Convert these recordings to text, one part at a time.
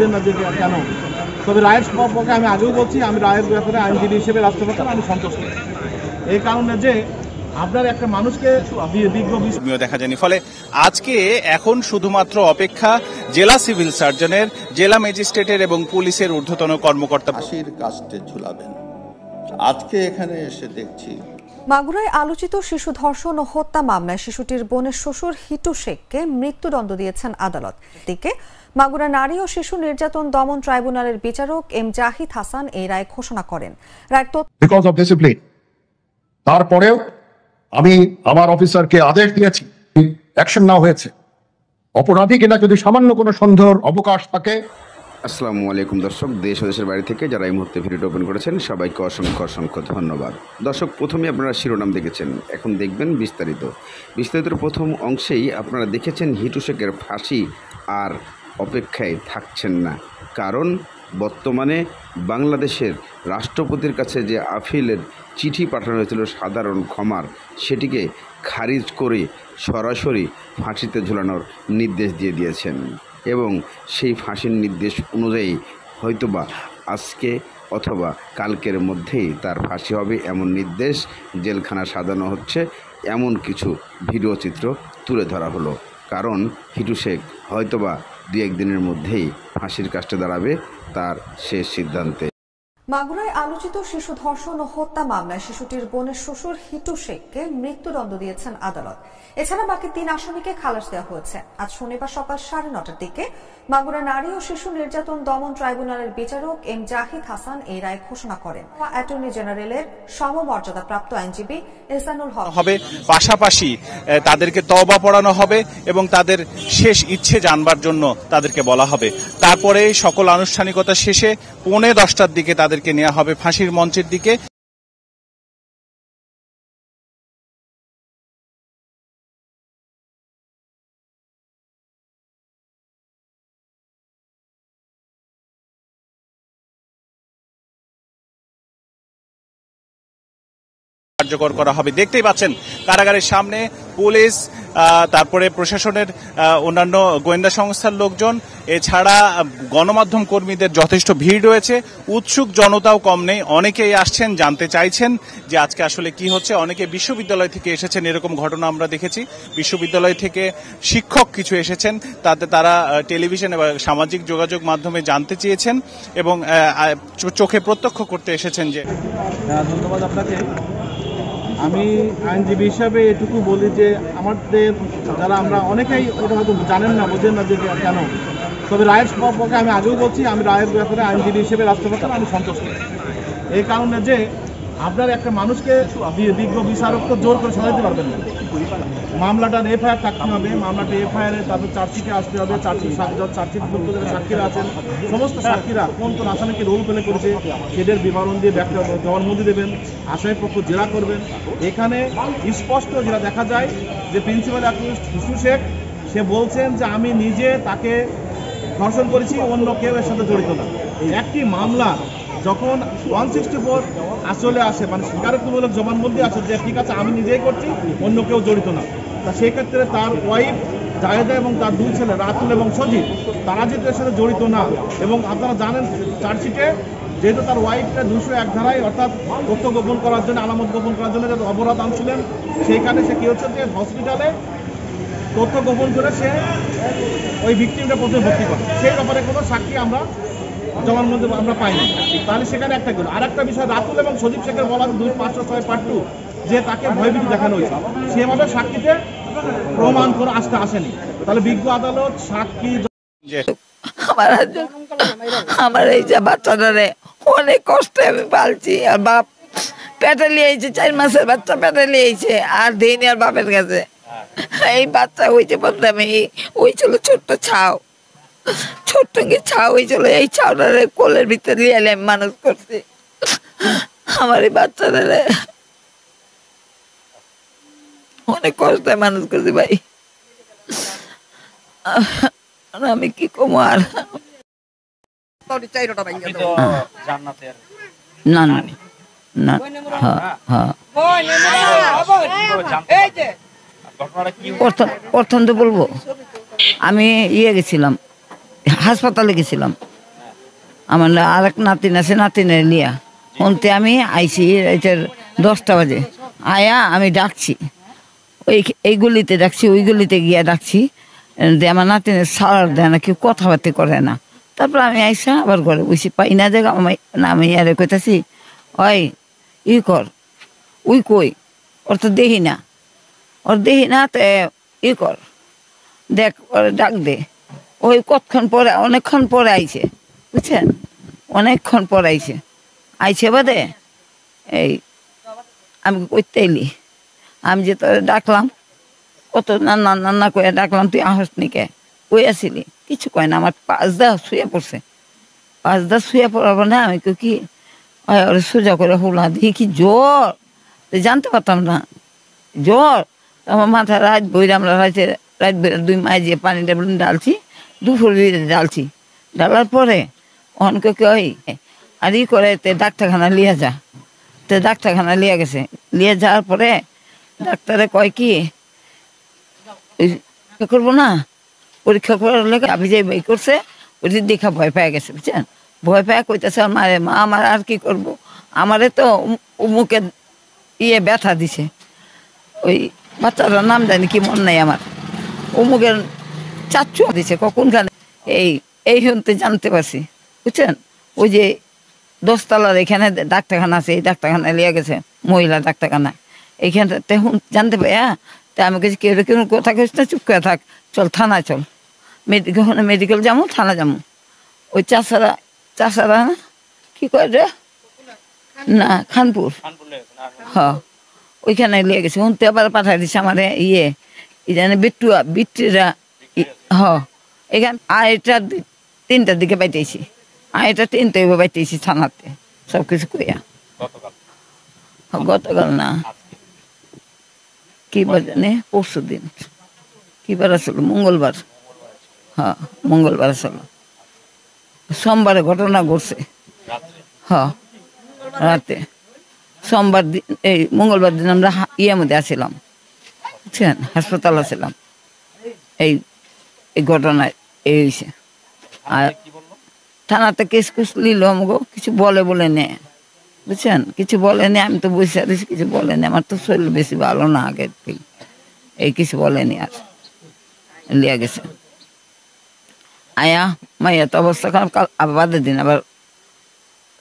বুঝেন না যে কেন। তবে রায়ের সম্পর্কে আমি আগেও বলছি, আমি রায়ের ব্যাপারে আইনজীবী হিসেবে রাষ্ট্রপতি আমি সন্তুষ্ট। এই কারণে যে আপনার একটা মানুষকে দেখা যায়নি, ফলে আজকে এখন শুধুমাত্র অপেক্ষা জেলা সিভিল সার্জনের, জেলা ম্যাজিস্ট্রেটের এবং পুলিশের ঊর্ধ্বতন কর্মকর্তা ফাঁসির কাস্টে ঝুলাবেন। আজকে এখানে এসে দেখছি মাগুরায় আলোচিত শিশু ধর্ষণ ও হত্যা মামলায় শিশুটির বোনের শ্বশুর হিটু শেখকে মৃত্যুদণ্ড দিয়েছেন আদালত। দিকে মাগুরা নারী ও শিশু নির্যাতন দমন ট্রাইব্যুনালের বিচারক এম জাহিদ হাসান এই রায় ঘোষণা করেন। বিকজ অফ ডিসিপ্লিন, তারপরেও আমি আমার অফিসারকে আদেশ দিয়েছি, অ্যাকশন নাও হয়েছে। অপরাধী কিনা যদি সামান্য কোনো সন্দেহের অবকাশ থাকে। আসসালামু আলাইকুম দর্শক, দেশ ও দেশের বাইরে থেকে যারা এই মুহূর্তে ভিডিওটি ওপেন করেছেন সবাইকে অসংখ্য অসংখ্য ধন্যবাদ। দর্শক, প্রথমে আপনারা শিরোনাম দেখেছেন, এখন দেখবেন বিস্তারিতর প্রথম অংশেই আপনারা দেখেছেন হিটু শেখের ফাঁসি আর অপেক্ষায় থাকছেন না। কারণ বর্তমানে বাংলাদেশের রাষ্ট্রপতির কাছে যে আপিলের চিঠি পাঠানো হয়েছিল সাধারণ ক্ষমার, সেটিকে খারিজ করে সরাসরি ফাঁসিতে ঝুলানোর নির্দেশ দিয়ে দিয়েছেন এবং সেই ফাঁসির নির্দেশ অনুযায়ী হয়তোবা আজকে অথবা কালকের মধ্যেই তার ফাঁসি হবে এমন নির্দেশ জেলখানা সাজানো হচ্ছে, এমন কিছু ভিডিও চিত্র তুলে ধরা হলো। কারণ হিটু শেখ হয়তোবা 2-1 দিনের মধ্যেই ফাঁসির কাস্টে দাঁড়াবে তার শেষ সিদ্ধান্তে। মাগুরায় আলোচিত শিশু ধর্ষণ ও হত্যা মামলায় শিশুটির বোনের শ্বশুর হিটু শেখকে মৃত্যুদণ্ড দিয়েছেন আদালত। এছাড়া বাকি 3 আসামিকে খালাস দেওয়া হয়েছে। আজ শনিবার সকাল 9:30টার দিকে মাগুরা নারী ও শিশু নির্যাতন দমন ট্রাইব্যুনালের বিচারক এম জাহিদ হাসান এই রায় ঘোষণা করেন। অ্যাটর্নি জেনারেলের সমমর্যাদাপ্রাপ্ত আইনজীবী এহসানুল হক হবে, পাশাপাশি তাদেরকে তওবা পড়ানো হবে এবং তাদের শেষ ইচ্ছে জানবার জন্য তাদেরকে বলা হবে। তারপরে সকল আনুষ্ঠানিকতা শেষে 9:45টার দিকে তাদেরকে নেওয়া হবে ফাঁসির মঞ্চের দিকে। কার্যকর করা হবে। দেখতেই পাচ্ছেন কারাগারের সামনে পুলিশ, তারপরে প্রশাসনের অন্যান্য গোয়েন্দা সংস্থার লোকজন, এছাড়া গণমাধ্যম কর্মীদের যথেষ্ট ভিড় রয়েছে। উৎসুক জনতাও কম নেই, অনেকেই আসছেন, জানতে চাইছেন যে আজকে আসলে কি হচ্ছে। অনেকে বিশ্ববিদ্যালয় থেকে এসেছেন, এরকম ঘটনা আমরা দেখেছি। বিশ্ববিদ্যালয় থেকে শিক্ষক কিছু এসেছেন, তাতে তারা টেলিভিশন এবং সামাজিক যোগাযোগ মাধ্যমে জানতে চেয়েছেন এবং চোখে প্রত্যক্ষ করতে এসেছেন। যে ধন্যবাদ আপনাকে। আমি আইনজীবী হিসাবে এটুকু বলি যে আমাদের যারা আমরা অনেকেই এটা হয়তো জানেন না, বুঝেন না যে কেন। তবে রায়ের সম্পর্কে আমি আগেও বলছি, আমি রায়ের ব্যাপারে আইনজীবী হিসেবে রাষ্ট্রপতি আমি সন্তুষ্ট। এই কারণে যে আপনার একটা মানুষকে বিজ্ঞ বিচারক তো জোর করে সরাইতে পারবেন না। মামলাটার এফআইআর থাকতে হবে, মামলাটা এফআইআরে তারপর চার্জশিটে আসতে হবে। চার্জশিট সাক্ষীরা আছেন, সমস্ত সাক্ষীরা কোন কোন আসামিকে রোল প্লে করেছে সেদের বিবরণ দিয়ে ব্যাখ্যা জবানবন্দি দেবেন, আসামি পক্ষ জেরা করবেন। এখানে স্পষ্ট যেটা দেখা যায় যে প্রিন্সিপাল অ্যাকিউজড হিটু শেখ সে বলছেন যে আমি নিজে তাকে ধর্ষণ করেছি, অন্য কেউ এর সাথে জড়িত না। একটি মামলা যখন 164 আসলে আসে, মানে স্বীকারোক্তিমূলক জবানবন্দি আছে যে ঠিক আছে আমি নিজেই করছি, অন্য কেউ জড়িত না, তা সেক্ষেত্রে তার ওয়াইফ জায়েদা এবং তার 2 ছেলে রাতুল এবং সজীব তারা যেহেতু এর সাথে জড়িত না, এবং আপনারা জানেন চার্জশিটে যেহেতু তার ওয়াইফটা 201 ধারায় অর্থাৎ তথ্য গোপন করার জন্য, আলামত গোপন করার জন্য যে অপরাধ আনছিলেন, সেইখানে সে কী হচ্ছে যে হসপিটালে তথ্য গোপন করে সে ওই ভিকটিমটা প্রথমে ভর্তি করে। সেই ব্যাপারে কোনো সাক্ষী আমরা জবানবন্দি আমরা পাইনি। তাহলে সেখানে একটা গেল। আর একটা বিষয়, রাতুল এবং সজীব শেখের বলা 256 পার্ট 2 যে তাকে ভয়ভীতি দেখানো হয়েছে, সেভাবে সাক্ষীতে প্রমাণ করে আসেনি। তাহলে বিজ্ঞ আদালত সাক্ষী আমার এই যে বাচ্চাটারে অনেক কষ্টে আমি পালছি, আর বাপ পেটে লিয়েছে, 4 মাসের বাচ্চা পেটে লিয়েছে, আর দিন আর বাপের কাছে এই বাচ্চা হইতে বলতে আমি ওই ছিল ছোট্ট ছাও, ছোট্ট ছাও হয়েছিল, এই ছাওটারে কোলের ভিতরে লিয়ে আমি মানুষ করছি। আমার এই বাচ্চাটারে অনেক কষ্টে মানুষ করছি ভাই, আমি কি কম আর না না না। প্রথম তো বলবো, আমি গেছিলাম হাসপাতালে গেছিলাম। আমার আর এক নাতিন আছে, নাতিনের লিয়া শুনতে আমি আইছি রাইতের 10টা বাজে। আয়া আমি ডাকছি, এই গলিতে ডাকছি, ওই গলিতে গিয়া ডাকছি যে আমার নাতিনের সার দেয় না, কেউ কথাবার্তা করে না। তারপর আমি আইসা আবার ঘরে বসি, পাই না জায়গা। আমি আরে কইতাছি, ওই ই কর, উই কই, ওর তো দেখি না, তে ই কর, দেখ ওর ডাক দে। ওই কতক্ষণ পরে, অনেকক্ষণ পরে আইছে, বুঝছেন, অনেকক্ষণ পরে আইছে বাদে এই আমি কইতে এলি, আমি যে তোর ডাকলাম, কত নান্না নান্না করে ডাকলাম, তুই আহস নিকে, কই আসিলি, কিছু কয় না। আমার 5 দা শুয়ে পড়ছে, 5 দা শুয়ে পড়াবো না। আমি কি ওরে সোজা করে হুলা দিয়ে কি জ্বর, জানতে পারতাম না জ্বর। আমার মাথা রাত বইরে, আমরা রাত বইরে 2 মাস যে পানি ডালছি, দুপুর ডালছি, ডালার পরে অনকে কই আর ই করে তে ডাক্তারখানা লিয়ে যা। তে ডাক্তারখানা লিয়ে গেছে, লিয়ে যাওয়ার পরে ডাক্তারে কয় কি করবো না, পরীক্ষা করার লেগে আমি যে বই করছে ওই দেখা ভয় পেয়ে গেছে, বুঝছেন। ভয় পেয়ে কইতেছে মারে, মা আমার আর কি করব, আমারে তো মুখে ব্যথা দিছে, ওই বাচ্চাটার নাম জানি কি মন নাই আমার, মুখের চাচ্চু দিছে কখনখানে। এই শুনতে জানতে পারছি, বুঝছেন। ওই যে 10 তলার এখানে ডাক্তারখানা আছে, এই ডাক্তারখানায় লিয়ে গেছে, মহিলা ডাক্তারখানা। এইখানটাতে জানতে পাই, তা আমি কাছে কেউ কেউ কথা কইস না, চুপ করে থাক, চল থানায় চল, মেডিকেল যাবো, থানা যাবো। ওই চাষারা না কি করে রে, না খানপুর, হ্যাঁ ওইখানে লিয়ে গেছে। শুনতে আবার পাঠাই দিছে আমার জানে বিট্টুরা, এখানে 3টার দিকে পাইতেছি, 3টায় পাইতেছি থানাতে, সব কিছু কইয়া। গতকাল না, কি বার জানে, পরশু দিন, কি বার আসলো, মঙ্গলবার, হ্যাঁ মঙ্গলবার আসলো। সোমবারে ঘটনা ঘটছে, হ্যাঁ রাতে। সোমবার দিন, এই মঙ্গলবার দিন আমরা মধ্যে আসছিলাম, বুঝছেন, হাসপাতাল আসছিলাম। এই ঘটনায় এই হয়েছে। আর থানাতে কেস কুস নিল, আমাকে কিছু বলে নে, বুঝছেন, কিছু বলেনি। আমি তো বসে আছি, কিছু বলেনি। আমার তো শরীর বেশি ভালো না আগের থেকে, এই কিছু বলেনি। আর লিয়া গেছে আয়া মাইয়া তো অবস্থা খারাপ। আবার বাদের দিন আবার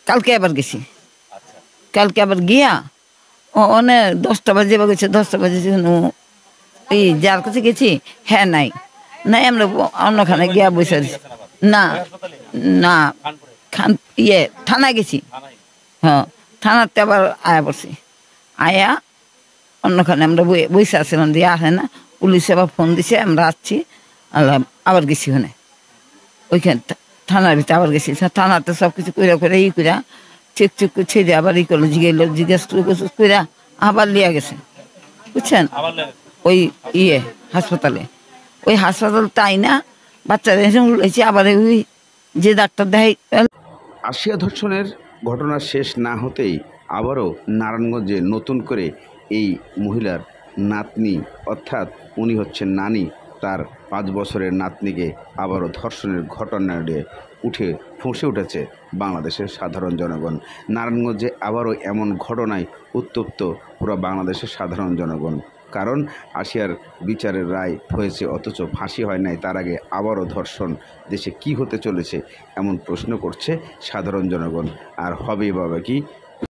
কালকে আবার গেছি, কালকে আবার গিয়া অনেক 10টা বাজে গেছে, 10টা বাজে এই যার কাছে গেছি, হ্যাঁ নাই, আমরা অন্যখানে গিয়া বসে আছি। না না থানায় গেছি, হ্যাঁ থানাতে আবার আয়া পড়ছি। আয়া অন্যখানে আমরা বসে আসছিলাম, দিয়ে আসে না, পুলিশে আবার ফোন দিছে, আমরা আসছি। আবার গেছি ওখানে, ওইখানে থানার ভিতরে আবার গেছি। থানাতে সব কিছু করে চেক ছেড়ে আবার করলো, জিজ্ঞেস করে আবার লিয়া গেছে, বুঝছেন। ওই হাসপাতালে, ওই হাসপাতাল তাই না, বাচ্চাদের এসে আবার ওই যে ডাক্তার দেখাই। আশিয়া ধর্ষণের ঘটনা শেষ না হতেই আবারও নারায়ণগঞ্জে নতুন করে এই মহিলার নাতনি, অর্থাৎ উনি হচ্ছেন নানি, তার 5 বছরের নাতনিকে আবারও ধর্ষণের ঘটনাটি ফুঁসে উঠেছে বাংলাদেশের সাধারণ জনগণ। নারায়ণগঞ্জে আবারও এমন ঘটনায় উত্তপ্ত পুরো বাংলাদেশের সাধারণ জনগণ। কারণ আশিয়ার বিচারের রায় হয়েছে, অথচ ফাঁসি হয় নাই, তার আগে আবারও ধর্ষণ। দেশে কি হতে চলেছে এমন প্রশ্ন করছে সাধারণ জনগণ। আর হবে বাবা কি